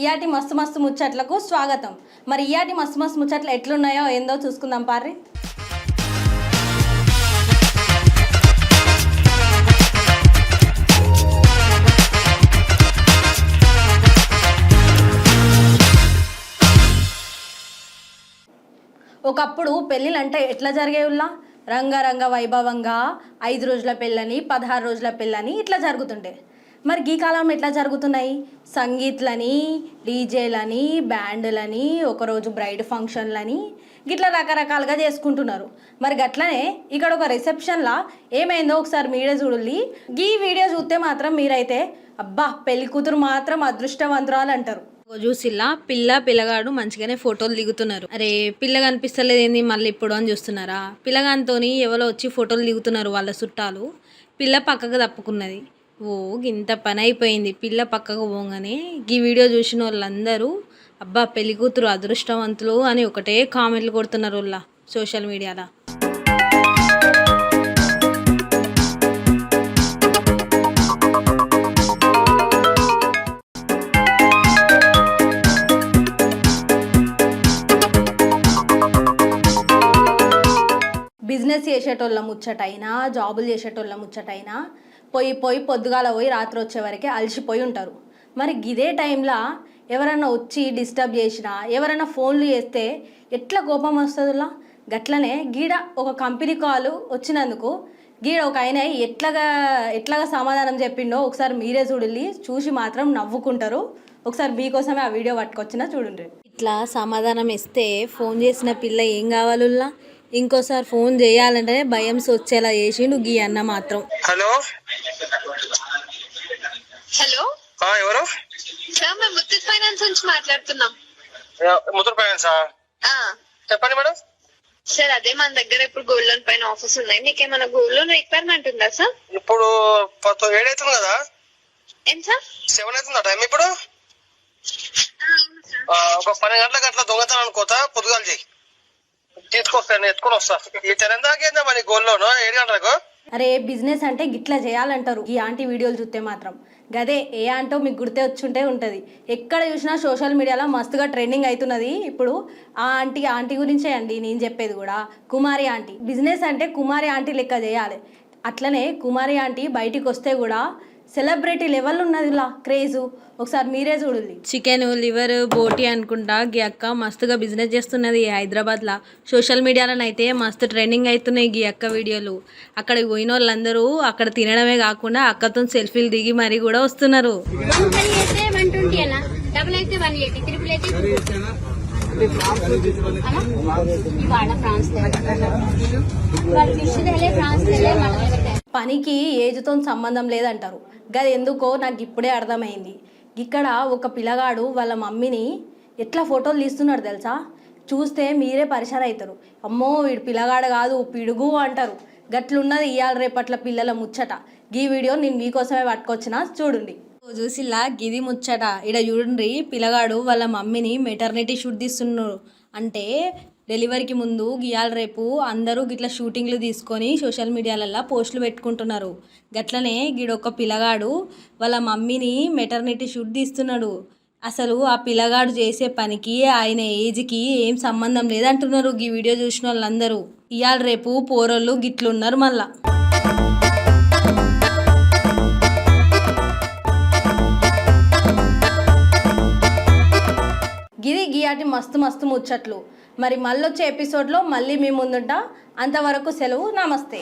ఇయాటి మస్తు మస్తు ముచ్చట్లకు స్వాగతం. మరి ఇయాటి మస్తు మస్తు ముచ్చట్లు ఎట్లున్నాయో ఏందో చూసుకుందాం పార్రి. ఒకప్పుడు పెళ్ళిళ్ళంటే ఎట్లా జరిగేవుల్లా రంగరంగ వైభవంగా 5 రోజుల పెళ్ళని 16 రోజుల పెళ్ళని ఇట్లా జరుగుతుండే. మరి ఈ కాలంలో ఎట్లా జరుగుతున్నాయి? సంగీత్లని, డీజేలని, బ్యాండ్లని, ఒకరోజు బ్రైడ్ ఫంక్షన్లని గిట్లా రకరకాలుగా చేసుకుంటున్నారు. మరి గట్లనే ఇక్కడ ఒక రిసెప్షన్లా ఏమైందో ఒకసారి మీరే చూడాలి. ఈ వీడియో చూస్తే మాత్రం మీరైతే అబ్బా పెళ్లి కూతురు మాత్రం అదృష్టవంతురాలు అంటారు. చూసిల్లా పిల్లగాడు మంచిగానే ఫోటోలు దిగుతున్నారు. అరే పిల్ల కనిపిస్తలేదు ఏంది మళ్ళీ ఇప్పుడు అని చూస్తున్నారా? పిల్లగానితో ఎవరో వచ్చి ఫోటోలు దిగుతున్నారు వాళ్ళ చుట్టాలు. పిల్ల పక్కకు తప్పుకున్నది. ఓ ఇంత పని అయిపోయింది. పిల్ల పక్కకు పోగానే ఈ వీడియో చూసిన వాళ్ళందరూ అబ్బా పెళ్లి కూతురు అదృష్టవంతులు అని ఒకటే కామెంట్లు కొడుతున్నారు వాళ్ళ సోషల్ మీడియాలో. బిజినెస్ చేసేటోళ్ళ ముచ్చటైనా జాబులు చేసేటోళ్ళ ముచ్చటైనా పోయి పొద్దుగాల పోయి రాత్రి వచ్చే వరకే అలసిపోయి ఉంటారు. మరి ఇదే టైంలో ఎవరైనా వచ్చి డిస్టర్బ్ చేసినా ఎవరైనా ఫోన్లు చేస్తే ఎట్లా కోపం వస్తుందిలా. గట్లనే గీడ ఒక కంపెనీ కాల్ వచ్చినందుకు గీడ ఒక ఆయన ఎట్లాగా సమాధానం చెప్పిండో ఒకసారి మీరే చూడాలి. చూసి మాత్రం నవ్వుకుంటారు. ఒకసారి మీకోసమే ఆ వీడియో పట్టుకొచ్చినా చూడండి. ఇట్లా సమాధానం ఇస్తే ఫోన్ చేసిన పిల్ల ఏం కావాలుల్లా ఇంకోసారి ఫోన్ చేయాలంటే భయం వచ్చేలా చేసిండు గీ అన్న మాత్రం. హలో హలో ఎవరు సార్? మేము ముత్తూట్ ఫైనాన్స్ నుంచి మాట్లాడుతున్నాం. ముత్తూట్ ఫైనాన్స్ చెప్పండి మేడం. సార్ అదే మన దగ్గర ఇప్పుడు గోల్డ్ లోన్ పైన ఆఫర్స్ ఉన్నాయి. మీకు ఏమైనా గోల్డ్ లోన్ రిక్వైర్మెంట్ ఉందా సార్? ఇప్పుడు 7 అవుతుంది కదా. ఏం సార్? 7 అవుతుందా టైం ఇప్పుడు? ఒక 12 గంటలకు అట్లా దొంగతనం అనుకోతా పొద్దుగాలు చేయి తీసుకొస్తాను ఎత్తుకొని వస్తా. ఈ తెలంగాణ మరి గోల్డ్ లోన్ 7 గంటలకు. అరే బిజినెస్ అంటే గిట్లా చేయాలంటారు ఈ ఆంటీ వీడియోలు చూస్తే మాత్రం. గదే ఏ ఆంటో మీకు గుర్తే వచ్చుంటే ఉంటుంది. ఎక్కడ చూసినా సోషల్ మీడియాలో మస్తుగా ట్రెండింగ్ అవుతున్నది ఇప్పుడు. ఆ ఆంటీ గురించే అండి నేను చెప్పేది కూడా. కుమారి ఆంటీ బిజినెస్ అంటే కుమారి ఆంటీ లెక్క చేయాలి. అట్లనే కుమారి ఆంటీ బయటికి వస్తే కూడా సెలబ్రిటీ లెవెల్ ఉన్నది ఇలా క్రేజు. ఒకసారి మీరే చూడండి. చికెన్ లివర్ బోటి అనుకుంటా గీ అక్క మస్తుగా బిజినెస్ చేస్తున్నది హైదరాబాద్లో. సోషల్ మీడియాలోనైతే మస్తు ట్రెండింగ్ అవుతున్నాయి గీ అక్క వీడియోలు. అక్కడికి పోయిన వాళ్ళందరూ అక్కడ తినడమే కాకుండా అక్కతో సెల్ఫీలు దిగి మరీ కూడా వస్తున్నారు. పనికి ఏజ్తో సంబంధం లేదంటారు. గది ఎందుకో నాకు ఇప్పుడే అర్థమైంది. ఇక్కడ ఒక పిల్లగాడు వాళ్ళ మమ్మీని ఎట్లా ఫోటోలు తీస్తున్నాడు తెలుసా? చూస్తే మీరే పరిచయం అవుతారు. అమ్మో వీడు పిల్లగాడు కాదు పిడుగు అంటారు. గట్లున్నది ఇవాళ రేపట్ల పిల్లల ముచ్చట. ఈ వీడియో నేను మీకోసమే పట్టుకొచ్చినా చూడండి. చూసిలా గిది ముచ్చట. ఇక్కడ చూడండి పిల్లగాడు వాళ్ళ మమ్మీని మెటర్నిటీ షూట్ తీస్తున్నాడు. అంటే డెలివరీకి ముందు గియాల రేపు అందరూ గిట్లా షూటింగ్లు తీసుకొని సోషల్ మీడియాలలో పోస్టులు పెట్టుకుంటున్నారు. గట్లనే గిడొక్క పిల్లగాడు వాళ్ళ మమ్మీని మెటర్నిటీ షూట్ తీస్తున్నాడు. అసలు ఆ పిల్లగాడు చేసే పనికి ఆయన ఏజ్కి ఏం సంబంధం లేదంటున్నారు ఈ వీడియో చూసిన వాళ్ళందరూ. ఇవాళ రేపు పోరోళ్ళు గిట్లున్నారు మళ్ళా. గిది గియాటి మస్తు మస్తు ముచ్చట్లు. మరి మళ్ళొచ్చే ఎపిసోడ్లో మళ్ళీ మీ ముందుంటా. అంతవరకు సెలవు. నమస్తే.